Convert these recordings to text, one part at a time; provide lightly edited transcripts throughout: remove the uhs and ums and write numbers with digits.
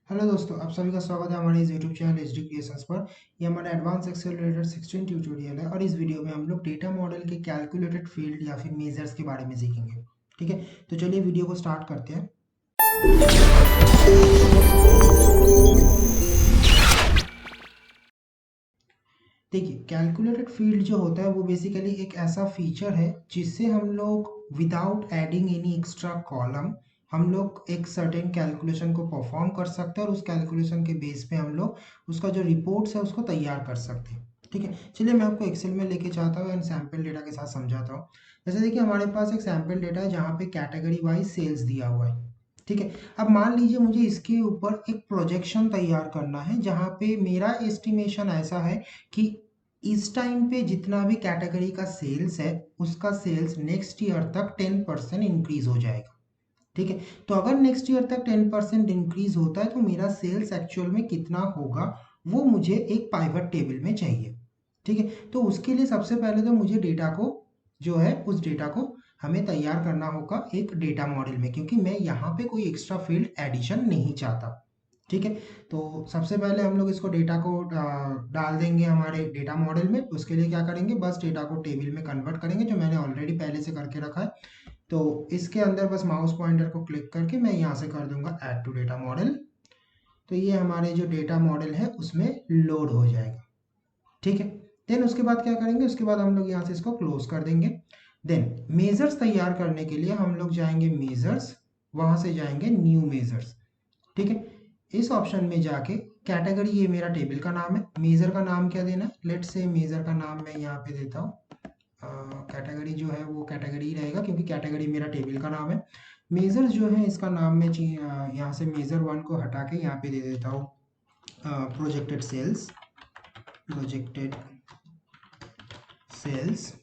Hello दोस्तों, आप सभी का स्वागत है हमारे इस YouTube channel H D creations पर। ये हमारा एडवांस एक्सेल रिलेटेड 16 ट्यूटोरियल है और इस वीडियो में हम लोग डेटा मॉडल के कैलकुलेटेड फील्ड या फिर मेजर्स के बारे में सीखेंगे। ठीक है, तो चलिए वीडियो को स्टार्ट करते हैं। देखिए, कैलकुलेटेड फील्ड जो होता है वो बेसिकली एक ऐसा फीचर है जिससे हम लोग without adding any extra column हम लोग एक सर्टेन कैलकुलेशन को परफॉर्म कर सकते हैं और उस कैलकुलेशन के बेस पे हम लोग उसका जो रिपोर्ट्स है उसको तैयार कर सकते हैं। ठीक है, चलिए मैं आपको एक्सेल में लेके चाहता हूँ एंड सैम्पल डेटा के साथ समझाता हूँ। जैसे देखिए, हमारे पास एक सैम्पल डेटा है जहाँ पे कैटेगरी वाइज सेल्स दिया हुआ है। ठीक है, अब मान लीजिए मुझे इसके ऊपर एक प्रोजेक्शन तैयार करना है जहाँ पे मेरा एस्टिमेशन ऐसा है कि इस टाइम पे जितना भी कैटेगरी का सेल्स है उसका सेल्स नेक्स्ट ईयर तक 10% इंक्रीज हो जाएगा। ठीक है, तो अगर नेक्स्ट ईयर तक 10% इंक्रीज होता है तो मेरा सेल्स एक्चुअल में कितना होगा वो मुझे एक पाइवट टेबल में चाहिए। ठीक है, तो उसके लिए सबसे पहले तो मुझे डेटा को जो है उस डेटा को हमें तैयार करना होगा एक डेटा मॉडल में, क्योंकि मैं यहाँ पे कोई एक्स्ट्रा फील्ड एडिशन नहीं चाहता। ठीक है, तो सबसे पहले हम लोग इसको डेटा को डाल देंगे हमारे डेटा मॉडल में। उसके लिए क्या करेंगे, बस डेटा को टेबल में कन्वर्ट करेंगे जो मैंने ऑलरेडी पहले से करके रखा है। तो इसके अंदर बस माउस पॉइंटर को क्लिक करके मैं यहाँ से कर दूंगा ऐड टू डेटा मॉडल। तो ये हमारे जो डेटा मॉडल है उसमें लोड हो जाएगा। ठीक है, देन उसके बाद क्या करेंगे, उसके बाद हम लोग यहाँ से इसको क्लोज कर देंगे। देन मेजर्स तैयार करने के लिए हम लोग जाएंगे मेजर्स, वहां से जाएंगे न्यू मेजर्स। ठीक है, इस ऑप्शन में जाके कैटेगरी, ये मेरा टेबल का नाम है, मेजर का नाम क्या देना है, लेट्स से मेजर का नाम मैं यहाँ पे देता हूँ कैटेगरी जो है वो कैटेगरी ही रहेगा क्योंकि कैटेगरी मेरा टेबल का नाम है। मेजर्स जो है इसका नाम मैं यहाँ से मेजर वन को हटा के यहाँ पे दे देता हूँ प्रोजेक्टेड सेल्स, प्रोजेक्टेड सेल्स।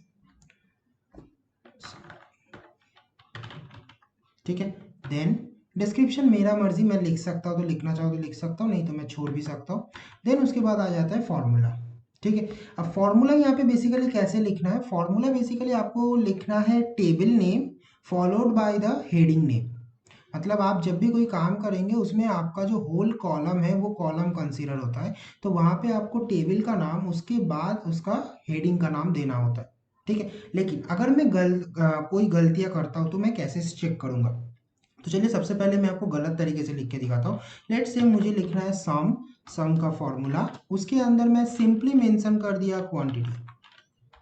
ठीक है, देन डिस्क्रिप्शन मेरा मर्जी, मैं लिख सकता हूँ तो लिखना चाहूँ तो लिख सकता हूँ, नहीं तो मैं छोड़ भी सकता हूँ। देन उसके बाद आ जाता है फॉर्मूला। ठीक है, अब फॉर्मूला यहाँ पे बेसिकली कैसे लिखना है, फॉर्मूला बेसिकली आपको लिखना है table name followed by the heading name. मतलब आप जब भी कोई काम करेंगे उसमें आपका जो होल कॉलम है वो कॉलम कंसीडर होता है, तो वहाँ पे आपको टेबल का नाम उसके बाद उसका हेडिंग का नाम देना होता है। ठीक है, लेकिन अगर मैं कोई गलतियाँ करता हूँ तो मैं कैसे चेक करूँगा। तो चलिए सबसे पहले मैं आपको गलत तरीके से लिख के दिखाता हूँ। लेट्स से मुझे लिखना है सम, सम का फॉर्मूला, उसके अंदर मैं सिंपली मेंशन कर दिया क्वांटिटी।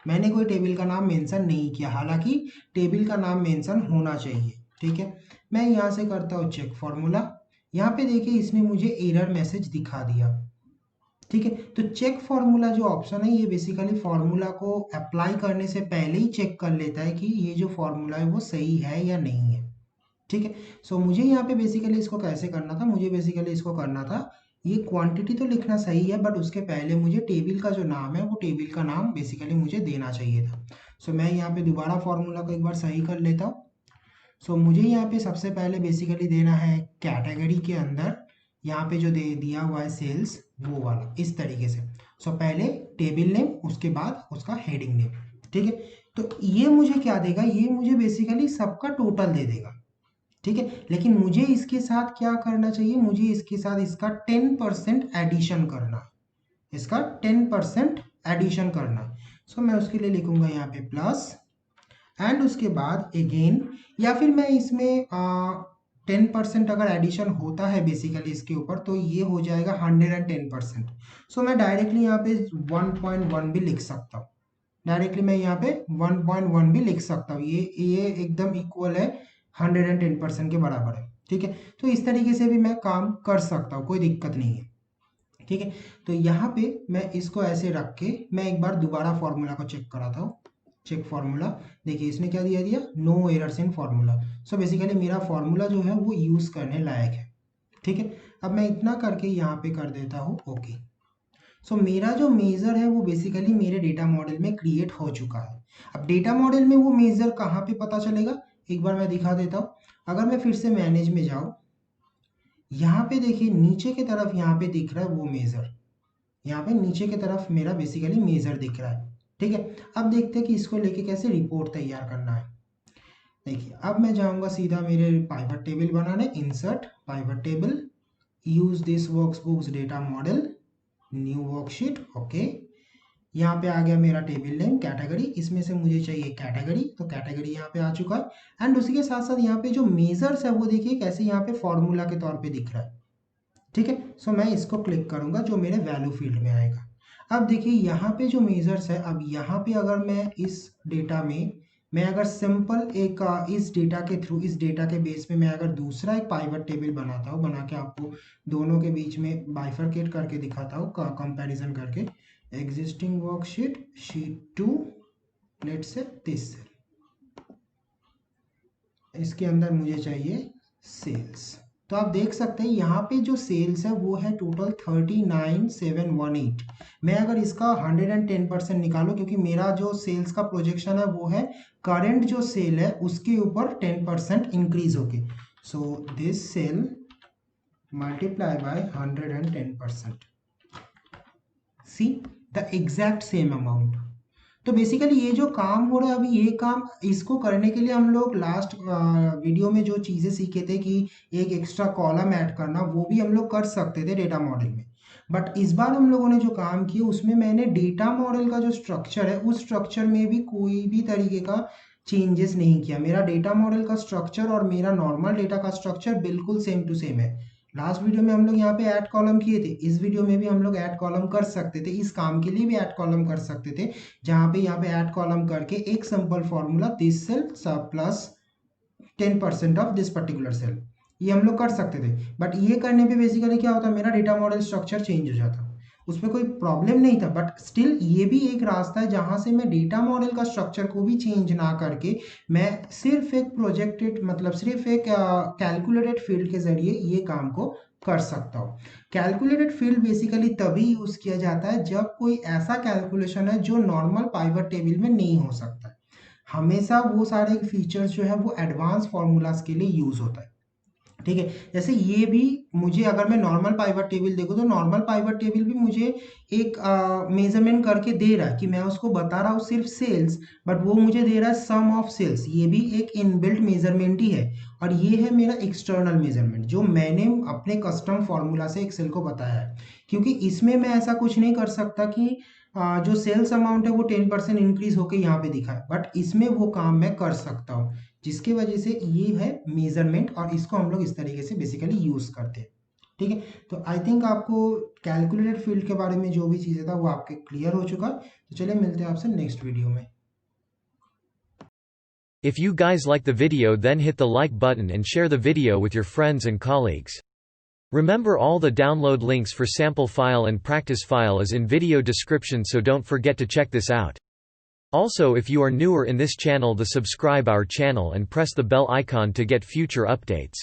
मैंने कोई टेबल का नाम मेंशन नहीं किया, हालांकि टेबल का नाम मेंशन होना चाहिए। ठीक है, मैं यहाँ से करता हूँ चेक फॉर्मूला। यहाँ पे देखिए इसने मुझे एरर मैसेज दिखा दिया। ठीक है, तो चेक फॉर्मूला जो ऑप्शन है ये बेसिकली फॉर्मूला को अप्लाई करने से पहले ही चेक कर लेता है कि ये जो फॉर्मूला है वो सही है या नहीं है। ठीक है, सो मुझे यहाँ पे बेसिकली इसको कैसे करना था, मुझे बेसिकली इसको करना था, ये क्वांटिटी तो लिखना सही है बट उसके पहले मुझे टेबल का जो नाम है वो टेबल का नाम बेसिकली मुझे देना चाहिए था। सो मैं यहाँ पे दोबारा फॉर्मूला को एक बार सही कर लेता हूँ। सो मुझे यहाँ पे सबसे पहले बेसिकली देना है कैटेगरी के अंदर, यहाँ पे जो दे दिया हुआ है सेल्स वो वाला इस तरीके से। सो पहले टेबल नेम, उसके बाद उसका हेडिंग नेम। ठीक है, तो ये मुझे क्या देगा, ये मुझे बेसिकली सबका टोटल दे देगा। ठीक है, लेकिन मुझे इसके साथ क्या करना चाहिए, मुझे इसके साथ इसका 10% एडिशन करना है, इसका 10% एडिशन करना है। सो मैं उसके लिए लिखूंगा यहाँ पे प्लस एंड उसके बाद अगेन, या फिर मैं इसमें 10% अगर एडिशन होता है बेसिकली इसके ऊपर तो ये हो जाएगा 110%। सो मैं डायरेक्टली यहाँ पे 1.1 भी लिख सकता हूँ, डायरेक्टली मैं यहाँ पे 1.1 भी लिख सकता हूँ, ये एकदम इक्वल है, 110% के बराबर है। ठीक है, तो इस तरीके से भी मैं काम कर सकता हूँ, कोई दिक्कत नहीं है। ठीक है, तो यहाँ पे मैं इसको ऐसे रख के मैं एक बार दोबारा फॉर्मूला को चेक कराता हूँ। चेक फॉर्मूला, देखिए इसने क्या दिया दिया, no errors in formula. So basically मेरा फॉर्मूला जो है वो यूज करने लायक है। ठीक है, अब मैं इतना करके यहाँ पे कर देता हूँ ओके। सो मेरा जो मेजर है वो बेसिकली मेरे डेटा मॉडल में क्रिएट हो चुका है। अब डेटा मॉडल में वो मेजर कहाँ पे पता चलेगा, एक बार मैं दिखा देता हूँ। अगर मैं फिर से मैनेज में जाऊँ, यहाँ पे देखिए नीचे की तरफ यहाँ पे दिख रहा है वो मेजर, यहाँ पे नीचे की तरफ मेरा बेसिकली मेजर दिख रहा है। ठीक है, अब देखते हैं कि इसको लेके कैसे रिपोर्ट तैयार करना है। देखिए अब मैं जाऊँगा सीधा मेरे पाइवट टेबल बनाने, insert pivot table, use this workbooks data model, new worksheet. Okay, यहाँ पे आ गया मेरा टेबल नेम कैटेगरी, इसमें से मुझे चाहिए कैटेगरी, तो कैटेगरी यहाँ पे आ चुका है। एंड उसी के साथ साथ यहाँ पे जो मेजर्स है वो देखिए कैसे यहाँ पे फॉर्मूला के तौर पे दिख रहा है। ठीक है, सो मैं इसको क्लिक करूंगा जो मेरे वैल्यू फील्ड में आएगा। अब देखिए यहाँ पे जो मेजर्स है, अब यहाँ पे अगर मैं इस डेटा में मैं अगर सिंपल एक इस डेटा के थ्रू, इस डेटा के बेस पे मैं अगर दूसरा एक पाइवट टेबल बनाता हूँ, बना के आपको दोनों के बीच में बाइफरकेट करके दिखाता हूँ, कंपैरिजन करके। एग्जिस्टिंग वर्कशीट शीट 2, लेट से दिस सेल, इसके अंदर मुझे चाहिए सेल्स। तो आप देख सकते हैं यहाँ पे जो सेल्स है वो है टोटल 39,718। मैं अगर इसका 110% निकालूं, क्योंकि मेरा जो सेल्स का प्रोजेक्शन है वो है करंट जो सेल है उसके ऊपर 10% इंक्रीज होके, so this cell multiply by 110%, see the exact same amount. तो बेसिकली ये जो काम हो रहा है अभी, ये काम इसको करने के लिए हम लोग लास्ट वीडियो में जो चीज़ें सीखे थे कि एक एक्स्ट्रा कॉलम ऐड करना, वो भी हम लोग कर सकते थे डेटा मॉडल में। बट इस बार हम लोगों ने जो काम किया उसमें मैंने डेटा मॉडल का जो स्ट्रक्चर है उस स्ट्रक्चर में भी कोई भी तरीके का चेंजेस नहीं किया। मेरा डेटा मॉडल का स्ट्रक्चर और मेरा नॉर्मल डेटा का स्ट्रक्चर बिल्कुल सेम टू सेम है। लास्ट वीडियो में हम लोग यहाँ पे ऐड कॉलम किए थे, इस वीडियो में भी हम लोग ऐड कॉलम कर सकते थे, इस काम के लिए भी ऐड कॉलम कर सकते थे, जहाँ पे यहाँ पे ऐड कॉलम करके एक simple formula this cell plus 10% of this particular cell, ये हम लोग कर सकते थे। बट ये करने पे बेसिकली क्या होता, मेरा डेटा मॉडल स्ट्रक्चर चेंज हो जाता, उसमें कोई प्रॉब्लम नहीं था। बट स्टिल ये भी एक रास्ता है जहां से मैं डेटा मॉडल का स्ट्रक्चर को भी चेंज ना करके मैं सिर्फ एक प्रोजेक्टेड, मतलब सिर्फ एक कैलकुलेटेड फील्ड के जरिए ये काम को कर सकता हूँ। कैलकुलेटेड फील्ड बेसिकली तभी यूज किया जाता है जब कोई ऐसा कैलकुलेशन है जो नॉर्मल पाइवट टेबल में नहीं हो सकता। हमेशा वो सारे फीचर्स जो है वो एडवांस फॉर्मूलाज के लिए यूज होता है। ठीक है, जैसे ये भी मुझे, अगर मैं नॉर्मल पाइवट टेबल देखूँ तो नॉर्मल पाइवट टेबल भी मुझे एक मेजरमेंट करके दे रहा है कि मैं उसको बता रहा हूँ सिर्फ सेल्स, बट वो मुझे दे रहा है सम ऑफ सेल्स, ये भी एक इनबिल्ट मेजरमेंट ही है। और ये है मेरा एक्सटर्नल मेजरमेंट जो मैंने अपने कस्टम फॉर्मूला से एक्सेल को बताया है। क्योंकि इसमें मैं ऐसा कुछ नहीं कर सकता कि जो सेल्स अमाउंट है वो 10% इंक्रीज होकर यहाँ पे दिखा है, बट इसमें वो काम मैं कर सकता हूँ, जिसकी वजह से ये है मेजरमेंट, और इसको हम लोग इस तरीके से बेसिकली यूज करते हैं। ठीक है, तो आई थिंक आपको कैलकुलेटेड फील्ड के बारे में जो भी चीज़ें था वो आपके क्लियर हो चुका। तो चलिए मिलते हैं आपसे नेक्स्ट वीडियो में। If you guys like the video, then hit the like button and share the video with your friends and colleagues. Remember, all the download links for sample file and practice file is in video description, so don't forget to check this out. Also, if you are newer in this channel, the subscribe our channel and press the bell icon to get future updates.